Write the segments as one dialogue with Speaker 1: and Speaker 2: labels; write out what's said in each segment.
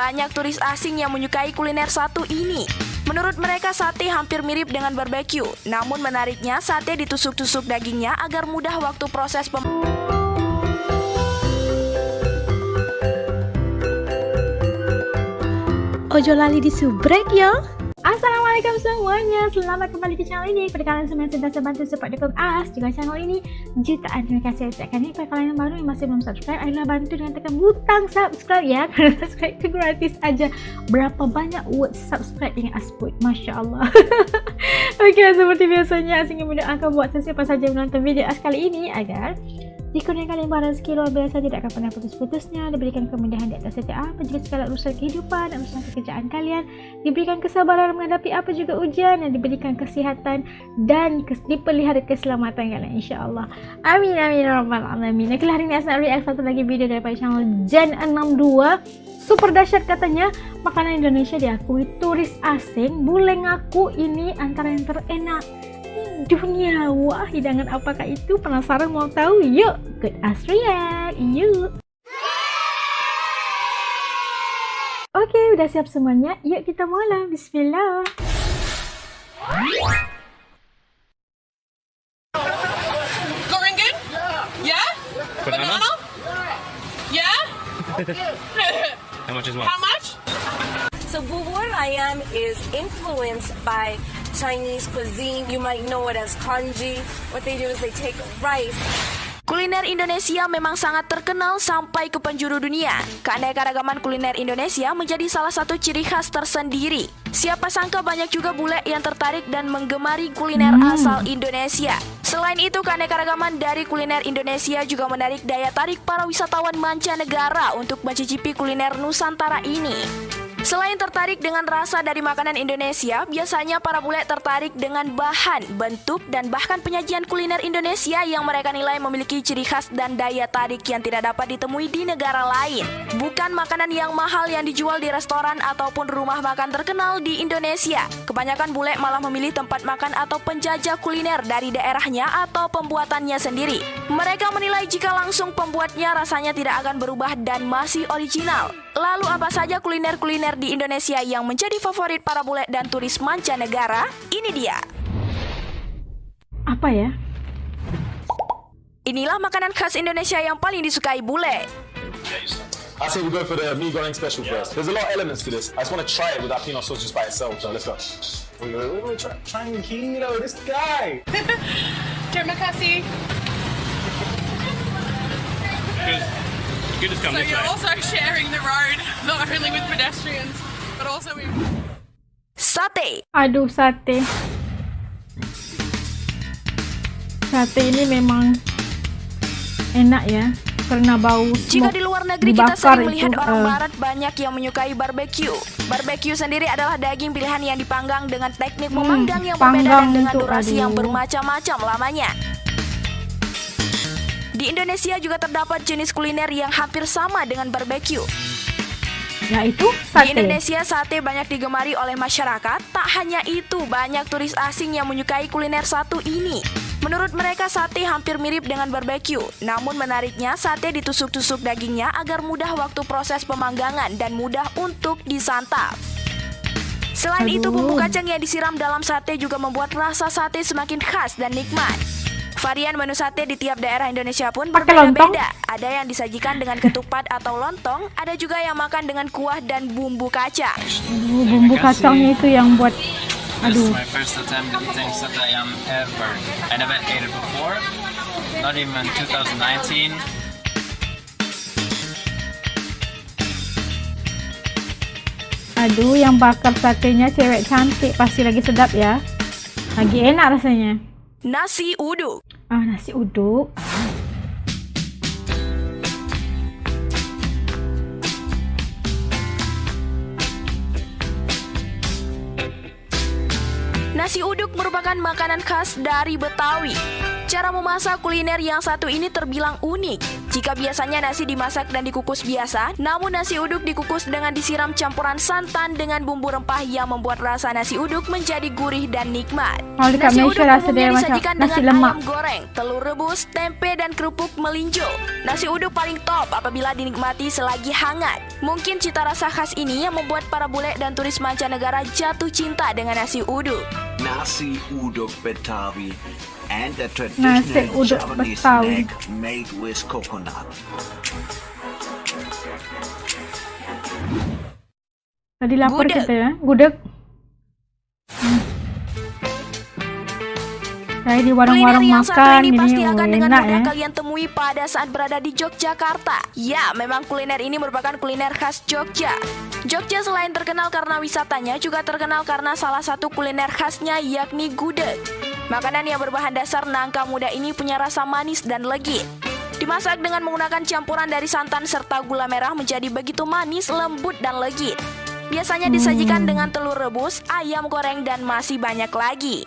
Speaker 1: banyak turis asing yang menyukai kuliner satu ini. Menurut mereka sate hampir mirip dengan barbeque, namun menariknya sate ditusuk-tusuk dagingnya agar mudah waktu proses
Speaker 2: Ojo lali disubrek ya. Assalamualaikum semuanya, selamat kembali ke channel ini. Pada kalian semua yang sedang bantu support dukung As juga channel ini, jutaan terima kasih ucapkan ini. Pada kalian yang baru yang masih belum subscribe, ayolah bantu dengan tekan butang subscribe ya, karena subscribe itu gratis aja. Berapa banyak word subscribe yang As put, Masya Allah. Oke, seperti biasanya As ingin mendoakan buat siapa saja menonton video As kali ini agar dikurniakan limpahan rezeki luar biasa, tidak akan pernah putus-putusnya, diberikan kemudahan di atas setiap apa juga segala urusan kehidupan dan urusan pekerjaan kalian, diberikan kesabaran menghadapi apa juga ujian, dan diberikan kesihatan dan dipelihara keselamatan kalian insyaAllah. Amin amin rabbal alamin. Oke, hari ini As nak react satu lagi video daripada channel Jan 62. Super dahsyat katanya, makanan Indonesia diakui turis asing boleh ngaku ini antara yang terenak dunia. Wah, hidangan apakah itu? Penasaran mau tahu? Yuk, ikut As react. Yuk. Oke, udah siap semuanya. Yuk kita mulai. Bismillah.
Speaker 3: Goringen? Yeah? Banana? Yeah?
Speaker 4: How much is one?
Speaker 3: How much?
Speaker 5: So bubur ayam is influenced by Chinese cuisine. You might know it as congee. What they do is they take rice.
Speaker 1: Kuliner Indonesia memang sangat terkenal sampai ke penjuru dunia. Keanekaragaman kuliner Indonesia menjadi salah satu ciri khas tersendiri. Siapa sangka banyak juga bule yang tertarik dan menggemari kuliner asal Indonesia. Selain itu, keanekaragaman dari kuliner Indonesia juga menarik daya tarik para wisatawan mancanegara untuk mencicipi kuliner Nusantara ini. Selain tertarik dengan rasa dari makanan Indonesia, biasanya para bule tertarik dengan bahan, bentuk, dan bahkan penyajian kuliner Indonesia yang mereka nilai memiliki ciri khas dan daya tarik yang tidak dapat ditemui di negara lain. Bukan makanan yang mahal yang dijual di restoran ataupun rumah makan terkenal di Indonesia. Kebanyakan bule malah memilih tempat makan atau penjajah kuliner dari daerahnya atau pembuatannya sendiri. Mereka menilai jika langsung pembuatnya rasanya tidak akan berubah dan masih original. Lalu apa saja kuliner-kuliner di Indonesia yang menjadi favorit para bule dan turis mancanegara? Ini dia.
Speaker 2: Apa ya?
Speaker 1: Inilah makanan khas Indonesia yang paling disukai bule.
Speaker 6: I say we go for the mee goreng special first. There's a lot of elements to this. I just want to try it with that peanut sauce just by itself. So let's go. We're trying keto, this guy.
Speaker 3: Terima kasih.
Speaker 4: You could just come
Speaker 3: So
Speaker 4: this
Speaker 3: you're
Speaker 4: way.
Speaker 3: also sharing the road, not only with pedestrians, but also with...
Speaker 1: Sate.
Speaker 2: Aduh, sate. Sate ini memang enak ya, karena bau
Speaker 1: Jika
Speaker 2: smoke
Speaker 1: di luar negeri kita
Speaker 2: dibakar
Speaker 1: sering melihat
Speaker 2: itu,
Speaker 1: orang barat banyak yang menyukai barbeque. Barbeque sendiri adalah daging pilihan yang dipanggang dengan teknik memanggang yang berbeda dan
Speaker 2: panggang
Speaker 1: dengan
Speaker 2: itu,
Speaker 1: durasi yang
Speaker 2: aduh.
Speaker 1: bermacam-macam lamanya. Di Indonesia juga terdapat jenis kuliner yang hampir sama dengan barbeque.
Speaker 2: yaitu
Speaker 1: Di
Speaker 2: sate.
Speaker 1: Indonesia, sate banyak digemari oleh masyarakat. Tak hanya itu, banyak turis asing yang menyukai kuliner satu ini. Menurut mereka, sate hampir mirip dengan barbeque. Namun menariknya, sate ditusuk-tusuk dagingnya agar mudah waktu proses pemanggangan dan mudah untuk disantap. Selain itu, bumbu kacang yang disiram dalam sate juga membuat rasa sate semakin khas dan nikmat. Varian menu sate di tiap daerah Indonesia pun
Speaker 2: Pakai lontong?
Speaker 1: berbeda-beda. Ada yang disajikan dengan ketupat atau lontong, ada juga yang makan dengan kuah dan bumbu kacang.
Speaker 2: Aduh, bumbu kacangnya itu yang buat
Speaker 4: This
Speaker 2: aduh.
Speaker 4: is my first attempt eating satay ayam ever. I never ate it before, not even 2019.
Speaker 2: Aduh, yang bakar satenya cewek cantik, pasti lagi sedap ya. Lagi enak rasanya.
Speaker 1: Nasi uduk.
Speaker 2: Ah, nasi uduk.
Speaker 1: Nasi uduk merupakan makanan khas dari Betawi. Cara memasak kuliner yang satu ini terbilang unik. Jika biasanya nasi dimasak dan dikukus biasa, namun nasi uduk dikukus dengan disiram campuran santan dengan bumbu rempah yang membuat rasa nasi uduk menjadi gurih dan nikmat.
Speaker 2: Kalau dekat
Speaker 1: Nasi
Speaker 2: Malaysia
Speaker 1: uduk
Speaker 2: rasa
Speaker 1: umumnya
Speaker 2: dia macam
Speaker 1: disajikan
Speaker 2: nasi
Speaker 1: dengan
Speaker 2: lemak.
Speaker 1: ayam goreng, telur rebus, tempe dan kerupuk melinjo. Nasi uduk paling top apabila dinikmati selagi hangat. Mungkin cita rasa khas ini yang membuat para bule dan turis mancanegara jatuh cinta dengan nasi uduk.
Speaker 7: Nasi uduk Betawi and a
Speaker 2: Nasi
Speaker 7: traditional
Speaker 2: uduk
Speaker 7: Javanese
Speaker 2: Betawi.
Speaker 7: snack made with coconut.
Speaker 2: Tadi lapar
Speaker 1: Gudeg.
Speaker 2: kita ya. Gudeg. Saya di warung-warung
Speaker 1: Kuliner yang satu
Speaker 2: makan
Speaker 1: ini pasti
Speaker 2: ini
Speaker 1: akan dengan
Speaker 2: enak
Speaker 1: mudah
Speaker 2: ya.
Speaker 1: kalian temui pada saat berada di Yogyakarta. Ya, memang kuliner ini merupakan kuliner khas Jogja. Jogja selain terkenal karena wisatanya, juga terkenal karena salah satu kuliner khasnya yakni gudeg. Makanan yang berbahan dasar nangka muda ini punya rasa manis dan legit. Dimasak dengan menggunakan campuran dari santan serta gula merah menjadi begitu manis, lembut, dan legit. Biasanya disajikan dengan telur rebus, ayam goreng, dan masih banyak lagi.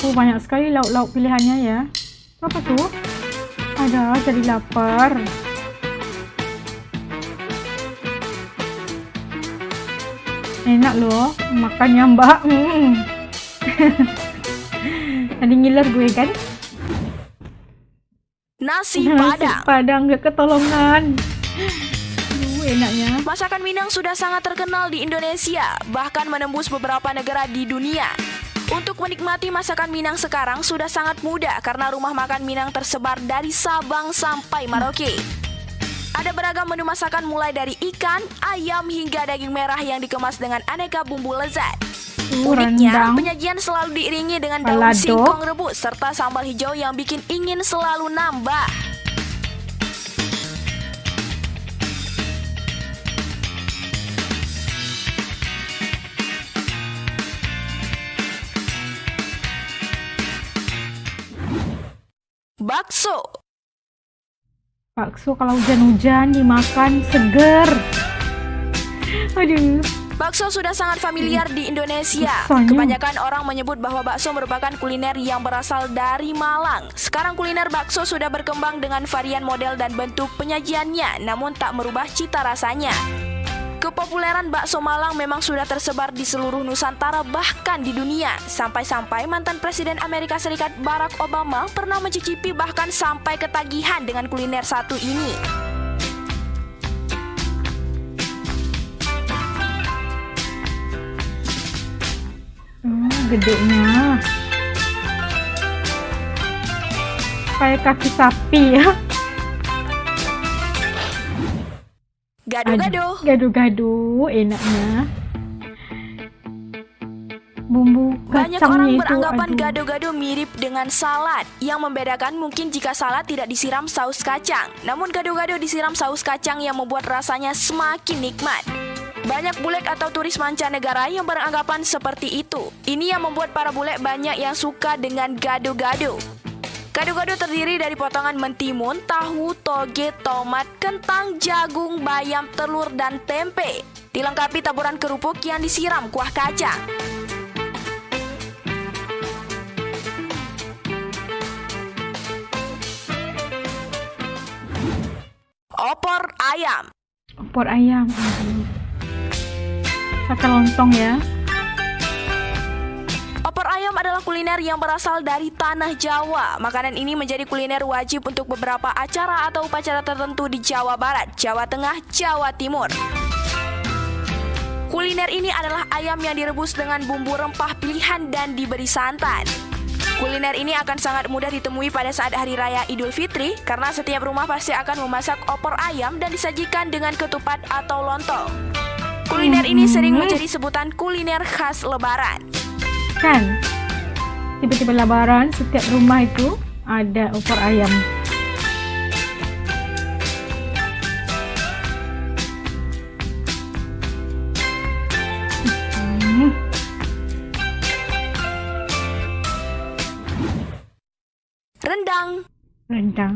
Speaker 2: Banyak sekali lauk-lauk pilihannya ya. Apa tuh? Ada, jadi lapar. Enak loh, makannya mbak. Tadi ngiler gue kan?
Speaker 1: Nasi
Speaker 2: Nasi
Speaker 1: Padang.
Speaker 2: Padang gak ketolongan. Enaknya.
Speaker 1: Masakan Minang sudah sangat terkenal di Indonesia, bahkan menembus beberapa negara di dunia. Untuk menikmati masakan Minang sekarang sudah sangat mudah karena rumah makan Minang tersebar dari Sabang sampai Merauke. Ada beragam menu masakan mulai dari ikan, ayam hingga daging merah yang dikemas dengan aneka bumbu lezat. Uniknya,
Speaker 2: Rendang.
Speaker 1: penyajian selalu diiringi dengan daun
Speaker 2: Balado.
Speaker 1: singkong rebus serta sambal hijau yang bikin ingin selalu nambah. Bakso.
Speaker 2: Bakso kalau hujan-hujan dimakan seger. Aduh.
Speaker 1: Bakso sudah sangat familiar di Indonesia.
Speaker 2: Rasanya.
Speaker 1: Kebanyakan orang menyebut bahwa bakso merupakan kuliner yang berasal dari Malang. Sekarang kuliner bakso sudah berkembang dengan varian model dan bentuk penyajiannya, namun tak merubah cita rasanya. Kepopuleran bakso Malang memang sudah tersebar di seluruh Nusantara bahkan di dunia. Sampai-sampai mantan Presiden Amerika Serikat Barack Obama pernah mencicipi bahkan sampai ketagihan dengan kuliner satu ini.
Speaker 2: Gedenya kayak kaki sapi ya.
Speaker 1: Gado-gado.
Speaker 2: Gado-gado enaknya. Bumbu
Speaker 1: Banyak
Speaker 2: kacangnya
Speaker 1: orang
Speaker 2: itu,
Speaker 1: beranggapan
Speaker 2: aduh.
Speaker 1: gado-gado mirip dengan salad. Yang membedakan mungkin jika salad tidak disiram saus kacang. Namun gado-gado disiram saus kacang yang membuat rasanya semakin nikmat. Banyak bule atau turis mancanegara yang beranggapan seperti itu. Ini yang membuat para bule banyak yang suka dengan gado-gado. Gado-gado terdiri dari potongan mentimun, tahu, toge, tomat, kentang, jagung, bayam, telur, dan tempe. Dilengkapi taburan kerupuk yang disiram kuah kacang. Opor ayam.
Speaker 2: Opor ayam. Aduh. Pakai lontong ya.
Speaker 1: Opor ayam adalah kuliner yang berasal dari tanah Jawa. Makanan ini menjadi kuliner wajib untuk beberapa acara atau upacara tertentu di Jawa Barat, Jawa Tengah, Jawa Timur. Kuliner ini adalah ayam yang direbus dengan bumbu rempah pilihan dan diberi santan. Kuliner ini akan sangat mudah ditemui pada saat Hari Raya Idul Fitri karena setiap rumah pasti akan memasak opor ayam dan disajikan dengan ketupat atau lontong. Kuliner ini sering menjadi sebutan kuliner khas Lebaran.
Speaker 2: Kan tiba-tiba lebaran setiap rumah itu ada opor ayam.
Speaker 1: Rendang.
Speaker 2: Rendang.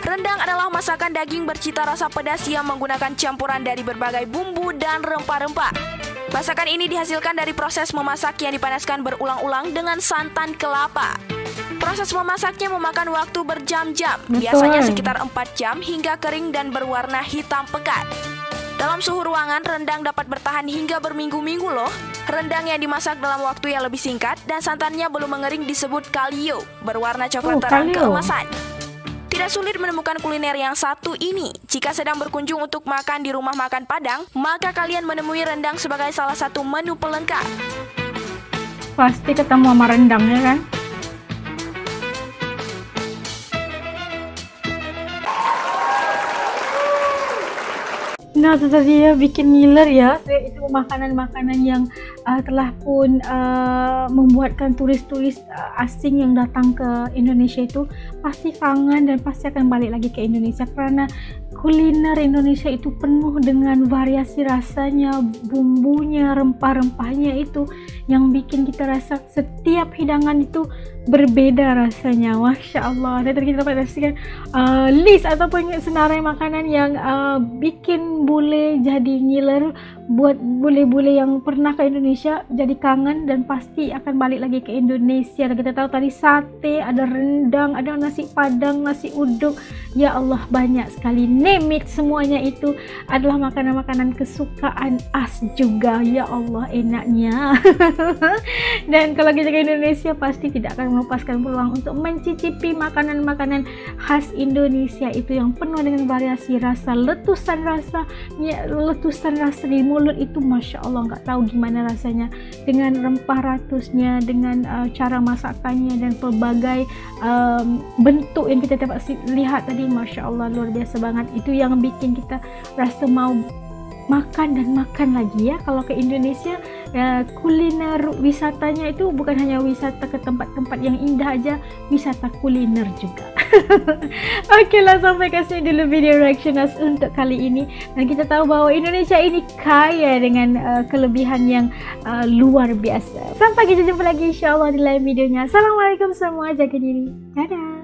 Speaker 1: Rendang adalah masakan daging bercita rasa pedas yang menggunakan campuran dari berbagai bumbu dan rempah-rempah. Masakan ini dihasilkan dari proses memasak yang dipanaskan berulang-ulang dengan santan kelapa. Proses memasaknya memakan waktu berjam-jam, biasanya sekitar 4 jam hingga kering dan berwarna hitam pekat. Dalam suhu ruangan, rendang dapat bertahan hingga berminggu-minggu loh. Rendang yang dimasak dalam waktu yang lebih singkat dan santannya belum mengering disebut kalio, berwarna coklat terang keemasan. Tidak sulit menemukan kuliner yang satu ini. Jika sedang berkunjung untuk makan di rumah makan Padang, maka kalian menemui rendang sebagai salah satu menu pelengkap.
Speaker 2: Pasti ketemu sama rendang ya kan? Nah, itu tadi ya bikin ngiler ya. Itu makanan-makanan yang telah pun membuatkan turis-turis asing yang datang ke Indonesia itu pasti kangen dan pasti akan balik lagi ke Indonesia, karena kuliner Indonesia itu penuh dengan variasi rasanya, bumbunya, rempah-rempahnya itu yang bikin kita rasa setiap hidangan itu berbeda rasanya. Masya Allah. Dan tadi kita dapat saksikan list ataupun senarai makanan yang bikin bule jadi ngiler, buat bule-bule yang pernah ke Indonesia jadi kangen dan pasti akan balik lagi ke Indonesia. Dan kita tahu tadi sate, ada rendang, ada nasi padang, nasi uduk, ya Allah banyak sekali. Name it, semuanya itu adalah makanan-makanan kesukaan As juga. Ya Allah enaknya. Dan kalau kita ke Indonesia pasti tidak akan melepaskan peluang untuk mencicipi makanan-makanan khas Indonesia itu yang penuh dengan variasi rasa, letusan rasa di mulut itu Masya Allah, nggak tahu gimana rasanya, dengan rempah ratusnya, dengan cara masakannya dan pelbagai bentuk yang kita dapat lihat tadi. Masya Allah, luar biasa banget. Itu yang bikin kita rasa mau makan dan makan lagi ya. Kalau ke Indonesia kuliner wisatanya itu bukan hanya wisata ke tempat-tempat yang indah aja, wisata kuliner juga. Oke lah, sampai kasih dulu video reaction As untuk kali ini. Dan kita tahu bahwa Indonesia ini kaya dengan kelebihan yang luar biasa. Sampai kita jumpa lagi insya Allah di lain videonya. Assalamualaikum semua, jaga diri, dadah.